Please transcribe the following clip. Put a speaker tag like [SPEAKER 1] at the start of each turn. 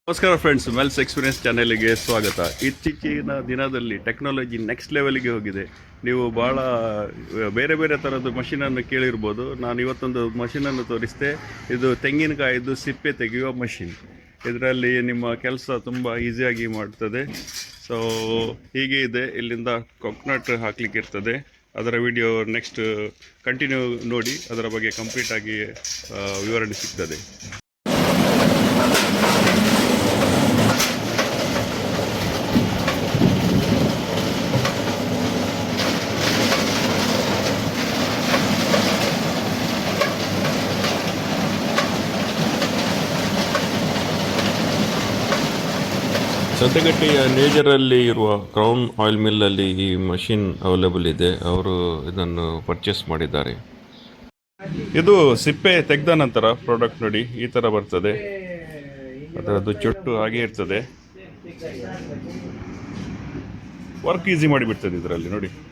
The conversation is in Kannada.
[SPEAKER 1] ನಮಸ್ಕಾರ ಫ್ರೆಂಡ್ಸ್, ಮೆಲ್ಸ್ ಎಕ್ಸ್ಪೀರಿಯನ್ಸ್ ಚಾನೆಲ್ಗೆ ಸ್ವಾಗತ. ಇತ್ತೀಚಿನ ದಿನದಲ್ಲಿ ಟೆಕ್ನಾಲಜಿ ನೆಕ್ಸ್ಟ್ ಲೆವೆಲ್ಗೆ ಹೋಗಿದೆ. ನೀವು ಭಾಳ ಬೇರೆ ಬೇರೆ ಥರದ್ದು ಮಷೀನನ್ನು ಕೇಳಿರ್ಬೋದು. ನಾನು ಇವತ್ತೊಂದು ಮಷೀನನ್ನು ತೋರಿಸಿದೆ. ಇದು ತೆಂಗಿನಕಾಯಿದು ಸಿಪ್ಪೆ ತೆಗೆಯುವ ಮಷಿನ್. ಇದರಲ್ಲಿ ನಿಮ್ಮ ಕೆಲಸ ತುಂಬ ಈಸಿಯಾಗಿ ಮಾಡ್ತದೆ. ಸೊ ಹೀಗೆ ಇದೆ. ಇಲ್ಲಿಂದ ಕೊಕ್ನಟ್ ಹಾಕ್ಲಿಕ್ಕೆ ಇರ್ತದೆ. ಅದರ ವಿಡಿಯೋ ನೆಕ್ಸ್ಟ್ ಕಂಟಿನ್ಯೂ ನೋಡಿ, ಅದರ ಬಗ್ಗೆ ಕಂಪ್ಲೀಟಾಗಿ ವಿವರಣೆ ಸಿಗ್ತದೆ. ಸಂತೆಗಟ್ಟೆಯ ನೇಜರಲ್ಲಿ ಇರುವ ಕ್ರೌನ್ ಆಯಿಲ್ ಮಿಲ್ಲಲ್ಲಿ ಈ ಮಷಿನ್ ಅವೈಲೇಬಲ್ ಇದೆ. ಅವರು ಇದನ್ನು ಪರ್ಚೇಸ್ ಮಾಡಿದ್ದಾರೆ. ಇದು ಸಿಪ್ಪೆ ತೆಗೆದ ನಂತರ ಪ್ರಾಡಕ್ಟ್ ನೋಡಿ ಈ ಥರ ಬರ್ತದೆ. ಅದರದ್ದು ಚೊಟ್ಟು ಹಾಗೆ ಇರ್ತದೆ. ವರ್ಕ್ ಈಸಿ ಮಾಡಿಬಿಡ್ತದೆ ಇದರಲ್ಲಿ ನೋಡಿ.